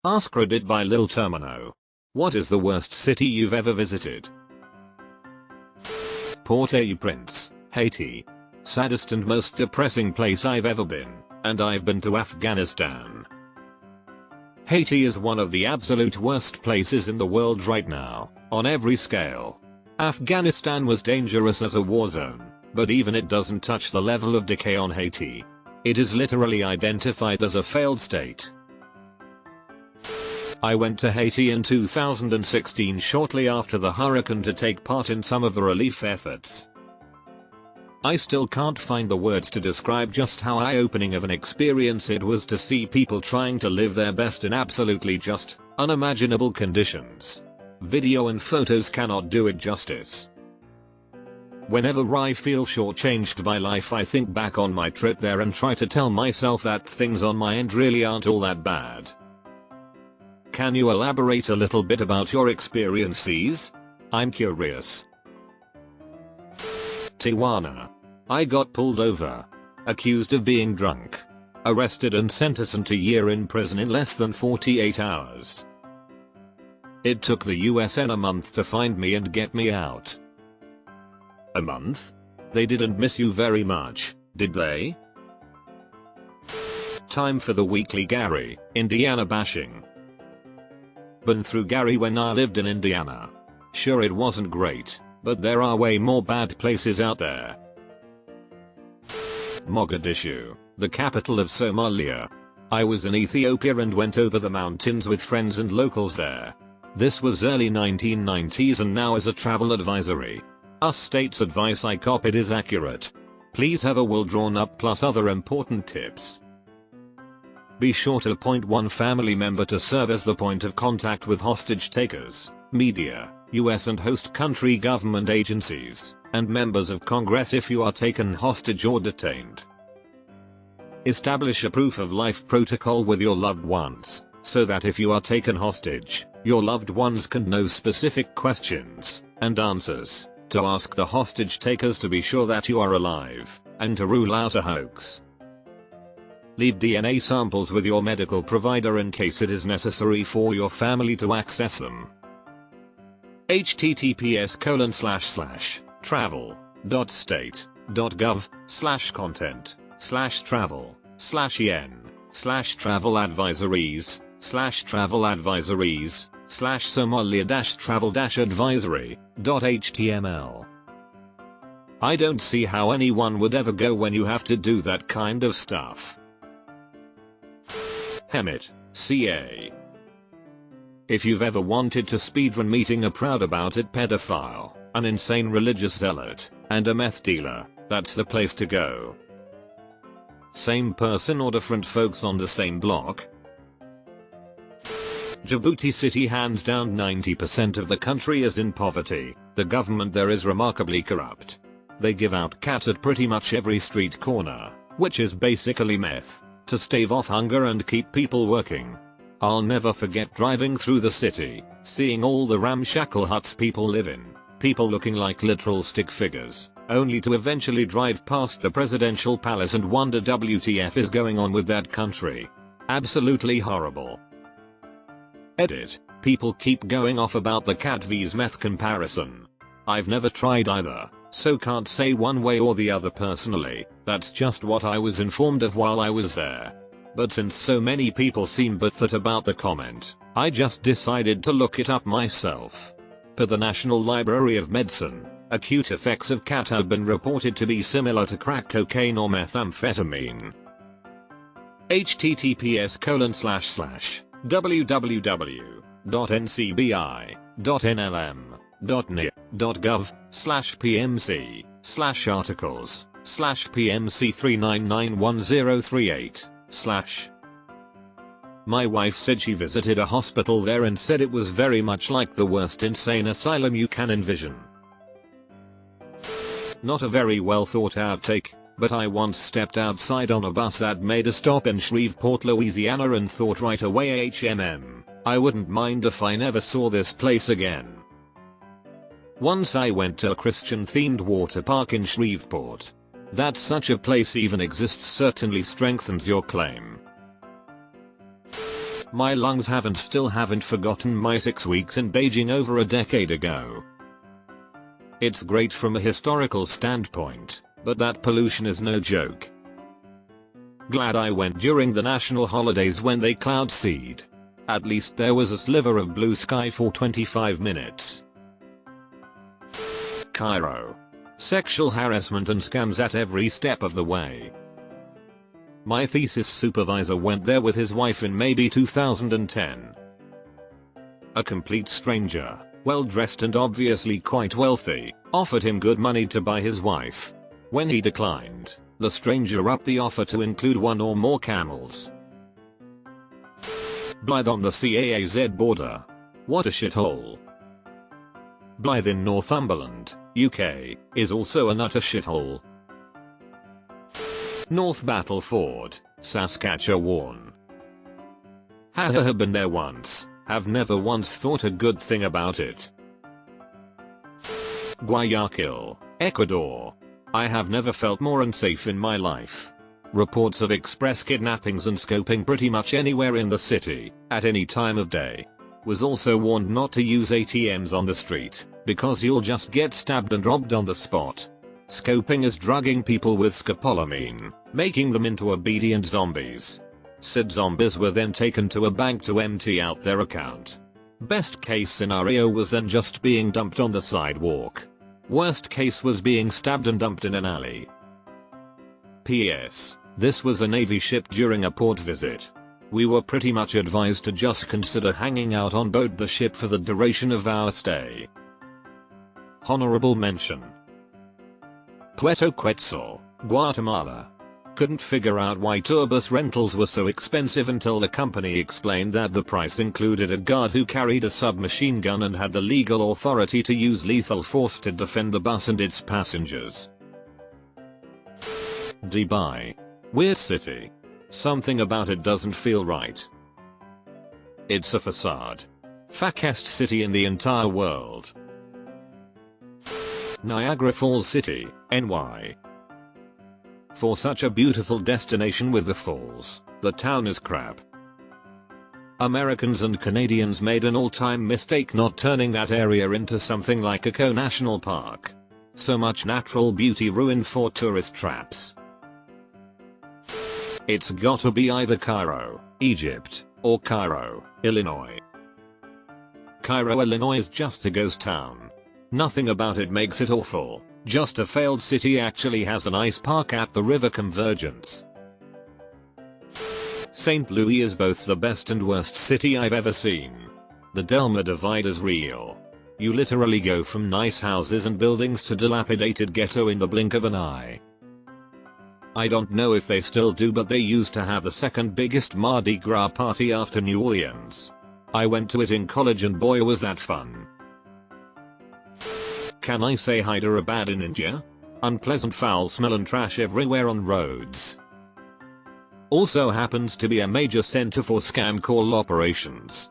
AskReddit by Lil Termino. What is the worst city you've ever visited? Port-au-Prince, Haiti. Saddest and most depressing place I've ever been, and I've been to Afghanistan. Haiti is one of the absolute worst places in the world right now, on every scale. Afghanistan was dangerous as a war zone, but even it doesn't touch the level of decay on Haiti. It is literally identified as a failed state. I went to Haiti in 2016 shortly after the hurricane to take part in some of the relief efforts. I still can't find the words to describe just how eye-opening of an experience it was to see people trying to live their best in absolutely just, unimaginable conditions. Video and photos cannot do it justice. Whenever I feel shortchanged by life, I think back on my trip there and try to tell myself that things on my end really aren't all that bad. Can you elaborate a little bit about your experiences? I'm curious. Tijuana. I got pulled over. Accused of being drunk. Arrested and sentenced to a year in prison in less than 48 hours. It took the USN a month to find me and get me out. A month? They didn't miss you very much, did they? Time for the weekly Gary, Indiana bashing. Been through Gary when I lived in Indiana. Sure, it wasn't great, but there are way more bad places out there. Mogadishu, the capital of Somalia. I was in Ethiopia and went over the mountains with friends and locals there. This was early 1990s, and now as a travel advisory. Us state's advice I copied is accurate. Please have a well drawn up plus other important tips. Be sure to appoint one family member to serve as the point of contact with hostage takers, media, US and host country government agencies, and members of Congress if you are taken hostage or detained. Establish a proof of life protocol with your loved ones, so that if you are taken hostage, your loved ones can know specific questions and answers to ask the hostage takers to be sure that you are alive, and to rule out a hoax. Leave DNA samples with your medical provider in case it is necessary for your family to access them. https://travel.state.gov/content/travel/yen/travel advisories/somalia-travel-advisory.html. I don't see how anyone would ever go when you have to do that kind of stuff. Hemet, CA. If you've ever wanted to speedrun meeting a proud about it pedophile, an insane religious zealot, and a meth dealer, that's the place to go. Same person or different folks on the same block? Djibouti City, hands down 90% of the country is in poverty. The government there is remarkably corrupt. They give out cat at pretty much every street corner, which is basically meth, to stave off hunger and keep people working. I'll never forget driving through the city, seeing all the ramshackle huts people live in, people looking like literal stick figures, only to eventually drive past the presidential palace and wonder WTF is going on with that country. Absolutely horrible. Edit. People keep going off about the cat vs meth comparison. I've never tried either, so can't say one way or the other personally. That's just what I was informed of while I was there. But since so many people seem bothered about the comment, I just decided to look it up myself. Per the National Library of Medicine, acute effects of cat have been reported to be similar to crack cocaine or methamphetamine. https://www.ncbi.nlm.gov/pmc/articles/pmc3991038/ My wife said she visited a hospital there and said it was very much like the worst insane asylum you can envision. Not a very well thought out take, but I once stepped outside on a bus that made a stop in Shreveport, Louisiana and thought right away, I wouldn't mind if I never saw this place again. Once I went to a Christian themed water park in Shreveport. That such a place even exists certainly strengthens your claim. My lungs still haven't forgotten my 6 weeks in Beijing over a decade ago. It's great from a historical standpoint, but that pollution is no joke. Glad I went during the national holidays when they cloud seed. At least there was a sliver of blue sky for 25 minutes. Cairo. Sexual harassment and scams at every step of the way. My thesis supervisor went there with his wife in maybe 2010. A complete stranger, well dressed and obviously quite wealthy, offered him good money to buy his wife. When he declined, the stranger upped the offer to include 1 or more camels. Blythe on the CAAZ border. What a shithole. Blythe in Northumberland, UK, is also an utter shithole. North Battleford, Saskatchewan. Have been there once, have never once thought a good thing about it. Guayaquil, Ecuador. I have never felt more unsafe in my life. Reports of express kidnappings and scoping pretty much anywhere in the city, at any time of day. Was also warned not to use ATMs on the street, because you'll just get stabbed and robbed on the spot. Scoping is drugging people with scopolamine, making them into obedient zombies. Said zombies were then taken to a bank to empty out their account. Best case scenario was then just being dumped on the sidewalk. Worst case was being stabbed and dumped in an alley. P.S. This was a Navy ship during a port visit. We were pretty much advised to just consider hanging out on board the ship for the duration of our stay. Honorable mention. Puerto Quetzal, Guatemala. Couldn't figure out why tour bus rentals were so expensive until the company explained that the price included a guard who carried a submachine gun and had the legal authority to use lethal force to defend the bus and its passengers. Dubai. Weird city. Something about it doesn't feel right. It's a facade. Fakest city in the entire world. Niagara Falls City, NY. For such a beautiful destination with the falls, the town is crap. Americans and Canadians made an all-time mistake not turning that area into something like a co-national park. So much natural beauty ruined for tourist traps. It's gotta be either Cairo, Egypt, or Cairo, Illinois. Cairo, Illinois is just a ghost town. Nothing about it makes it awful, just a failed city actually has an ice park at the river convergence. St. Louis is both the best and worst city I've ever seen. The Delma divide is real. You literally go from nice houses and buildings to dilapidated ghetto in the blink of an eye. I don't know if they still do, but they used to have the second biggest Mardi Gras party after New Orleans. I went to it in college and boy was that fun. Can I say Hyderabad in India? Unpleasant foul smell and trash everywhere on roads. Also happens to be a major center for scam call operations.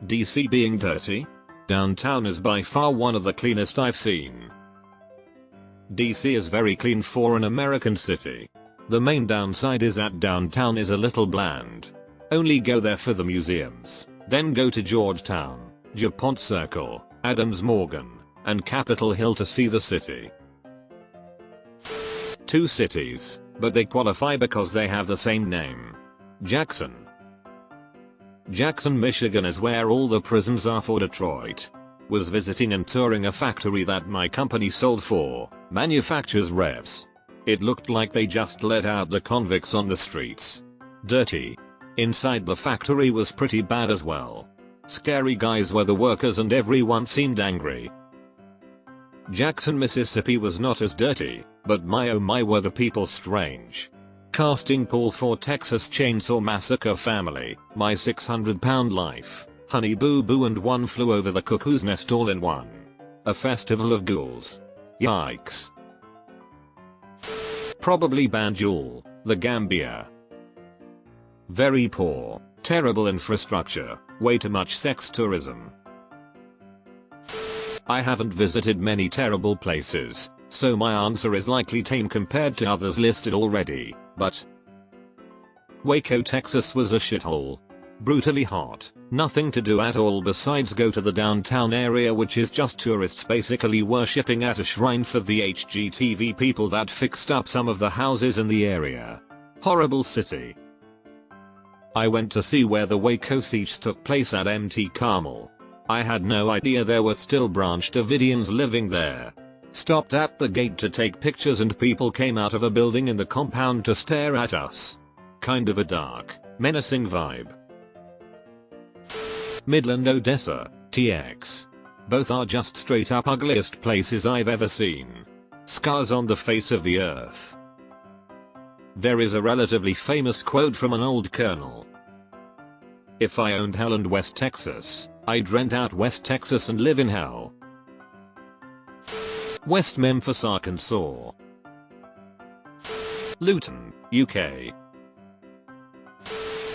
DC being dirty? Downtown is by far one of the cleanest I've seen. DC is very clean for an American city. The main downside is that downtown is a little bland. Only go there for the museums, then go to Georgetown, DuPont Circle, Adams Morgan, and Capitol Hill to see the city. 2 cities, but they qualify because they have the same name. Jackson. Jackson, Michigan is where all the prisons are for Detroit. Was visiting and touring a factory that my company sold for, manufactures revs. It looked like they just let out the convicts on the streets. Dirty. Inside the factory was pretty bad as well. Scary guys were the workers and everyone seemed angry. Jackson, Mississippi was not as dirty, but my oh my were the people strange. Casting call for Texas Chainsaw Massacre family, my 600-pound life. Honey Boo Boo and One Flew Over the Cuckoo's Nest all in one. A festival of ghouls. Yikes. Probably Banjul, the Gambia. Very poor, terrible infrastructure, way too much sex tourism. I haven't visited many terrible places, so my answer is likely tame compared to others listed already, but Waco, Texas was a shithole. Brutally hot, nothing to do at all besides go to the downtown area, which is just tourists basically worshipping at a shrine for the HGTV people that fixed up some of the houses in the area. Horrible city. I went to see where the Waco siege took place at MT Carmel. I had no idea there were still Branch Davidians living there. Stopped at the gate to take pictures and people came out of a building in the compound to stare at us. Kind of a dark, menacing vibe. Midland, Odessa, TX. Both are just straight up ugliest places I've ever seen. Scars on the face of the earth. There is a relatively famous quote from an old colonel. If I owned hell and West Texas, I'd rent out West Texas and live in hell. West Memphis, Arkansas. Luton, UK.